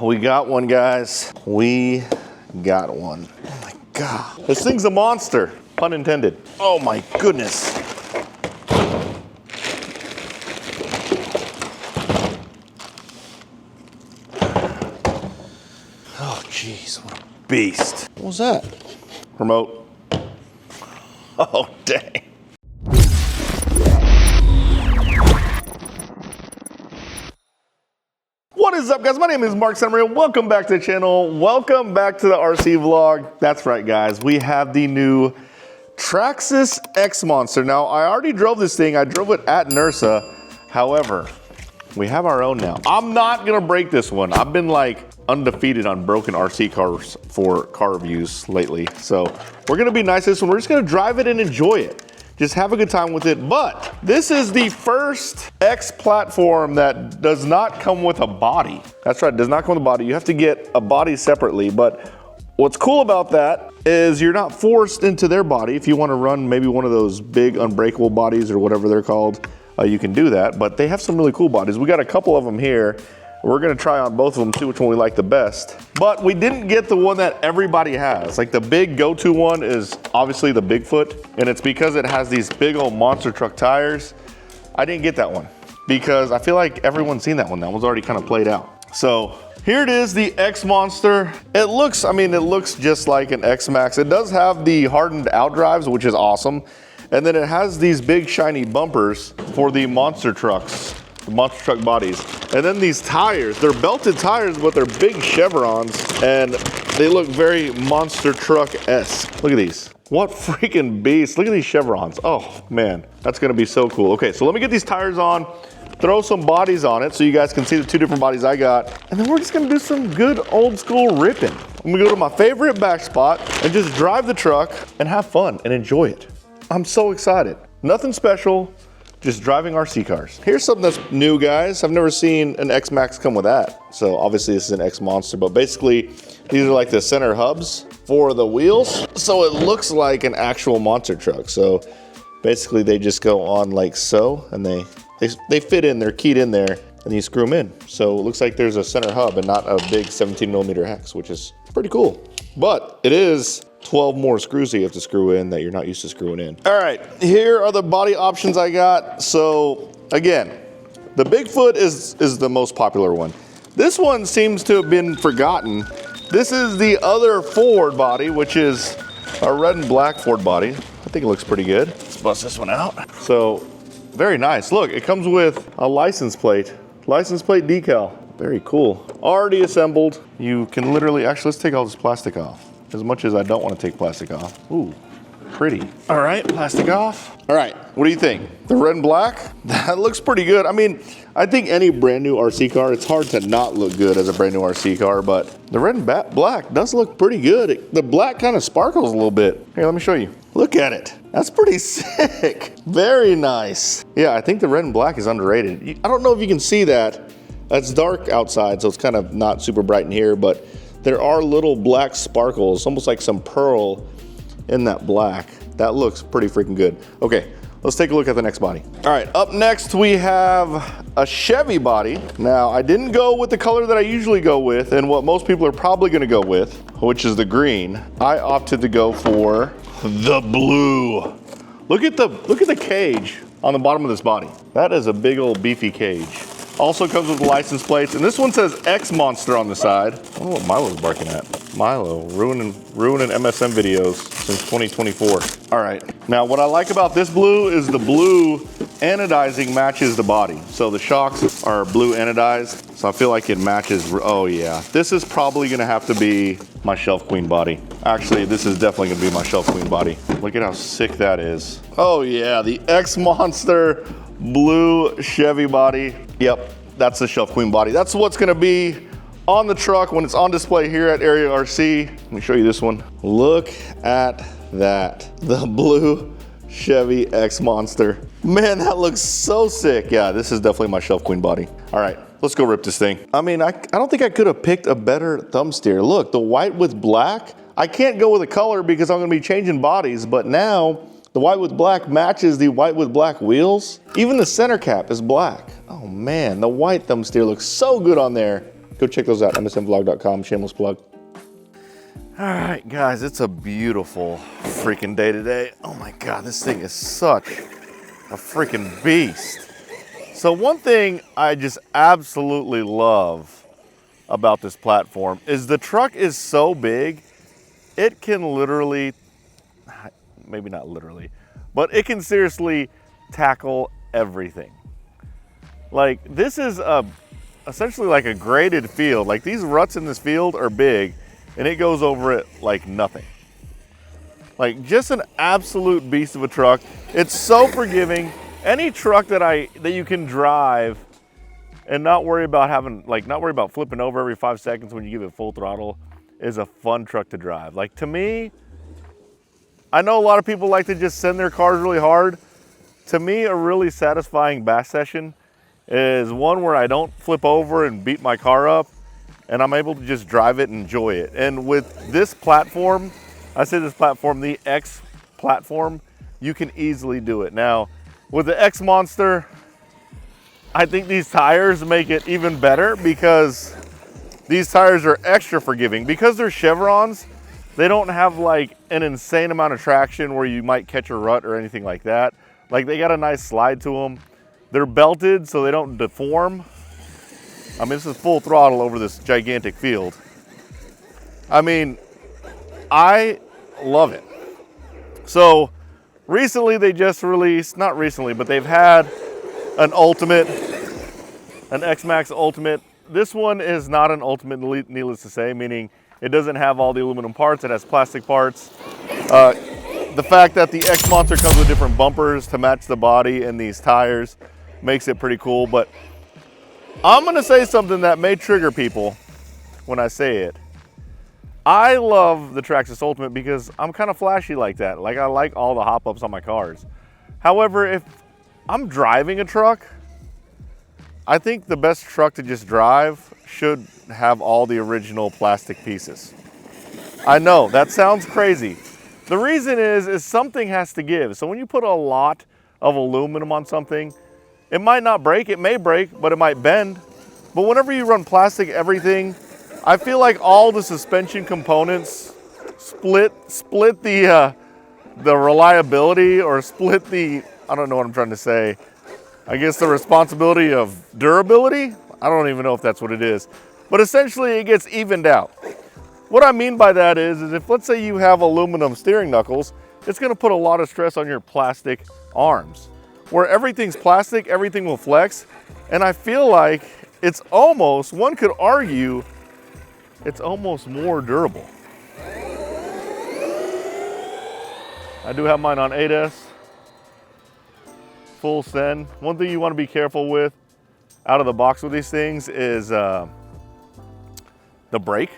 We got one, guys. We got one. Oh my God. This thing's a monster, pun intended. Oh my goodness. Oh jeez, what a beast. What was that? Remote. Oh dang. What is up, guys? My name is Mark Santamaria. Welcome back to the channel. Welcome back to the RC vlog. That's right, guys. We have the new Traxxas X-Monster. Now, I already drove this thing. I drove it at NERSA. However, we have our own now. I'm not gonna break this one. I've been like undefeated on broken RC cars for car reviews lately. So we're gonna be nice to this one. We're just gonna drive it and enjoy it. Just have a good time with it. But this is the first X platform that does not come with a body. That's right, does not come with a body. You have to get a body separately. But what's cool about that is you're not forced into their body. If you want to run maybe one of those big unbreakable bodies or whatever they're called, you can do that. But they have some really cool bodies. We got a couple of them here. We're gonna try on both of them, see which one we like the best. But we didn't get the one that everybody has. Like the big go-to one is obviously the Bigfoot, and it's because it has these big old monster truck tires. I didn't get that one because I feel like everyone's seen that one. That one's already kind of played out. So here it is, the X-Monster. It looks, I mean, it looks just like an X-Max. It does have the hardened out drives, which is awesome. And then it has these big shiny bumpers for the monster trucks. The monster truck bodies. And then these tires, they're belted tires, but they're big chevrons, and they look very monster truck-esque. Look at these. What freaking beast. Look at these chevrons. Oh man, that's gonna be so cool. Okay, so let me get these tires on, throw some bodies on it so you guys can see the two different bodies I got, and then we're just gonna do some good old school ripping. I'm gonna go to my favorite back spot and just drive the truck and have fun and enjoy it. I'm so excited. Nothing special. Just driving RC cars. Here's something that's new, guys. I've never seen an X-Max come with that. So obviously this is an X-Monster, but basically these are like the center hubs for the wheels. So it looks like an actual monster truck. So basically they just go on like so, and they fit in, they're keyed in there, and you screw them in. So it looks like there's a center hub and not a big 17mm hex, which is pretty cool. But it is 12 more screws that you have to screw in that you're not used to screwing in. All right, here are the body options I got. So again, the Bigfoot is the most popular one. This one seems to have been forgotten. This is the other Ford body, which is a red and black Ford body. I think it looks pretty good. Let's bust this one out. So very nice. Look, it comes with a license plate decal. Very cool. Already assembled. You can literally, actually, let's take all this plastic off. As much as I don't want to take plastic off. Ooh, pretty. All right, plastic off. All right, what do you think? The red and black? That looks pretty good. I mean, I think any brand new RC car, it's hard to not look good as a brand new RC car, but the red and black does look pretty good. The black kind of sparkles a little bit. Here, let me show you. Look at it. That's pretty sick. Very nice. Yeah, I think the red and black is underrated. I don't know if you can see that. It's dark outside, so it's kind of not super bright in here, but there are little black sparkles, almost like some pearl in that black. That looks pretty freaking good. Okay, let's take a look at the next body. All right, up next we have a Chevy body. Now, I didn't go with the color that I usually go with and what most people are probably gonna go with, which is the green. I opted to go for the blue. Look at the cage on the bottom of this body. That is a big old beefy cage. Also comes with license plates, and this one says X-Monster on the side. I wonder what Milo's barking at. Milo, ruining MSM videos since 2024. All right, now what I like about this blue is the blue anodizing matches the body. So the shocks are blue anodized, so I feel like it matches. Oh yeah, this is probably gonna have to be my Shelf Queen body. Actually, this is definitely gonna be my Shelf Queen body. Look at how sick that is. Oh yeah, the X-Monster blue Chevy body. Yep, that's the Shelf Queen body. That's what's gonna be on the truck when it's on display here at Area RC. Let me show you this one. Look at that, the blue Chevy X-Monster. Man, that looks so sick. Yeah, this is definitely my Shelf Queen body. All right, let's go rip this thing. I mean, I don't think I could have picked a better thumb steer. Look, the white with black. I can't go with a color because I'm gonna be changing bodies, but now the white with black matches the white with black wheels. Even the center cap is black. Oh man, the white thumb steer looks so good on there. Go check those out, msmvlog.com, shameless plug. All right, guys, it's a beautiful freaking day today. Oh my God, this thing is such a freaking beast. So one thing I just absolutely love about this platform is the truck is so big, it can literally, maybe not literally, but it can seriously tackle everything. Like, this is essentially like a graded field. Like, these ruts in this field are big, and it goes over it like nothing. Like, just an absolute beast of a truck. It's so forgiving. Any truck that you can drive and not worry about not worry about flipping over every 5 seconds when you give it full throttle is a fun truck to drive. Like, to me, I know a lot of people like to just send their cars really hard. To me, a really satisfying bash session is one where I don't flip over and beat my car up, and I'm able to just drive it and enjoy it. And with this platform, I say this platform, the X platform, you can easily do it. Now, with the X-Monster, I think these tires make it even better because these tires are extra forgiving. Because they're chevrons, they don't have like an insane amount of traction where you might catch a rut or anything like that. Like, they got a nice slide to them. They're belted so they don't deform. I mean, this is full throttle over this gigantic field. I mean, I love it. So recently they just released, not recently, but they've had an Ultimate, an X-Max Ultimate. This one is not an Ultimate, needless to say, meaning it doesn't have all the aluminum parts, it has plastic parts. The fact that the X-Monster comes with different bumpers to match the body and these tires makes it pretty cool. But I'm gonna say something that may trigger people when I say it. I love the Traxxas Ultimate because I'm kind of flashy like that. Like, I like all the hop-ups on my cars. However, if I'm driving a truck, I think the best truck to just drive should have all the original plastic pieces. I know, that sounds crazy. The reason is something has to give. So when you put a lot of aluminum on something, it might not break, it may break, but it might bend. But whenever you run plastic everything, I feel like all the suspension components split the reliability, or split the, I don't know what I'm trying to say. I guess the responsibility of durability? I don't even know if that's what it is. But essentially it gets evened out. What I mean by that is if, let's say, you have aluminum steering knuckles, it's gonna put a lot of stress on your plastic arms. Where everything's plastic, everything will flex. And I feel like it's almost, one could argue, it's almost more durable. I do have mine on 8S, full send. One thing you wanna be careful with out of the box with these things is the brake.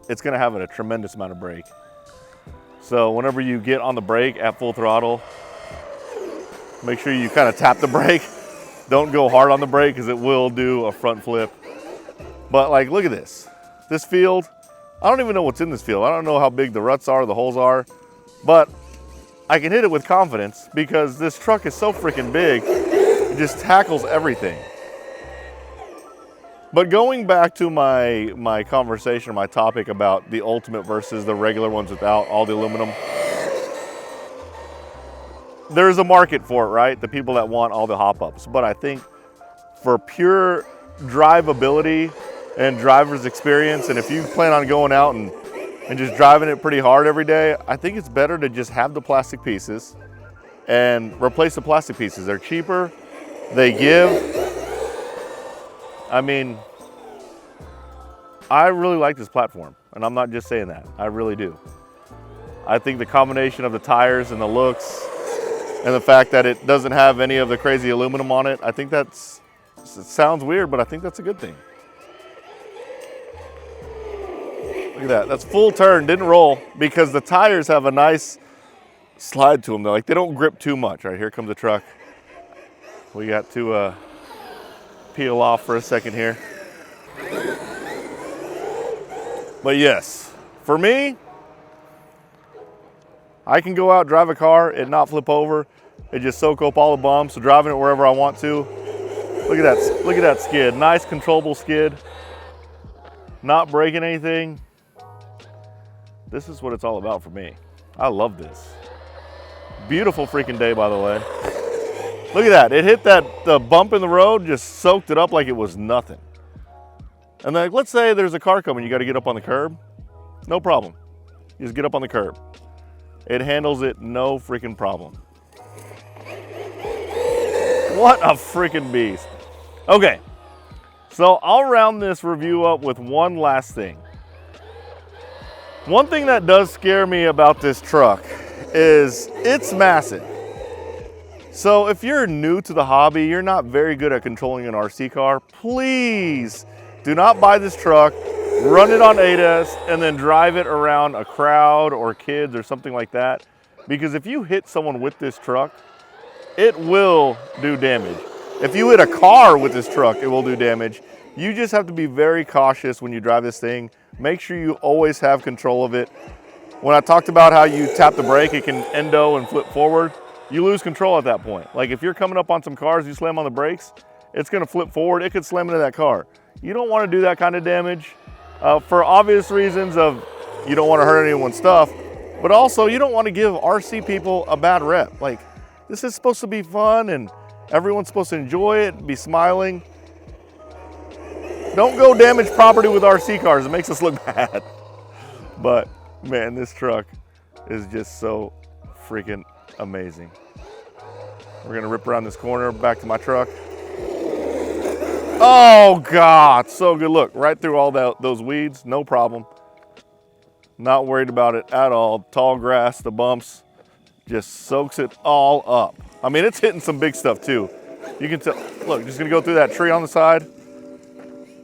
It's gonna have a tremendous amount of brake. So whenever you get on the brake at full throttle, make sure you kind of tap the brake. Don't go hard on the brake because it will do a front flip. But like, look at this. This field, I don't even know what's in this field. I don't know how big the ruts are, the holes are, but I can hit it with confidence because this truck is so freaking big, it just tackles everything. But going back to my conversation, my topic about the Ultimate versus the regular ones without all the aluminum, there's a market for it, right? The people that want all the hop-ups. But I think for pure drivability and driver's experience, and if you plan on going out and just driving it pretty hard every day, I think it's better to just have the plastic pieces and replace the plastic pieces. They're cheaper, they give. I mean, I really like this platform, and I'm not just saying that, I really do. I think the combination of the tires and the looks and the fact that it doesn't have any of the crazy aluminum on it, I think it sounds weird, but I think that's a good thing. Look at that, that's full turn, didn't roll, because the tires have a nice slide to them though. Like, they don't grip too much. All right, here comes the truck. We got to peel off for a second here. But yes, for me, I can go out, drive a car, and not flip over. It just soak up all the bumps, so driving it wherever I want to. Look at that skid, nice controllable skid. not breaking anything. This is what it's all about for me. I love this. Beautiful freaking day, by the way. Look at that. It hit the bump in the road, just soaked it up like it was nothing. And then let's say there's a car coming, you got to get up on the curb. No problem. You just get up on the curb. It handles it no freaking problem. What a freaking beast. Okay, so I'll round this review up with one last thing. One thing that does scare me about this truck is it's massive. So if you're new to the hobby, you're not very good at controlling an RC car, please do not buy this truck, run it on ADAS, and then drive it around a crowd or kids or something like that. Because if you hit someone with this truck, it will do damage. If you hit a car with this truck, it will do damage. You just have to be very cautious when you drive this thing. Make sure you always have control of it. When I talked about how you tap the brake, it can endo and flip forward. You lose control at that point. Like if you're coming up on some cars, you slam on the brakes, it's gonna flip forward, it could slam into that car. You don't wanna do that kind of damage for obvious reasons of you don't wanna hurt anyone's stuff, but also you don't wanna give RC people a bad rep. Like this is supposed to be fun and everyone's supposed to enjoy it, be smiling. Don't go damage property with RC cars, it makes us look bad. But man, this truck is just so freaking amazing. We're gonna rip around this corner, back to my truck. Oh God, so good. Look, right through all those weeds, no problem. Not worried about it at all. Tall grass, the bumps, just soaks it all up. I mean, it's hitting some big stuff too. You can tell, look, just gonna go through that tree on the side.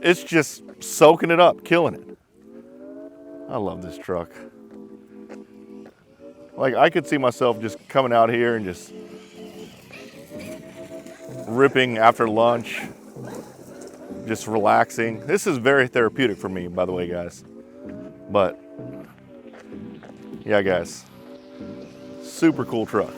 It's just soaking it up, killing it. I love this truck. Like I could see myself just coming out here and just ripping after lunch, just relaxing. This is very therapeutic for me, by the way, guys. But yeah, guys, super cool truck.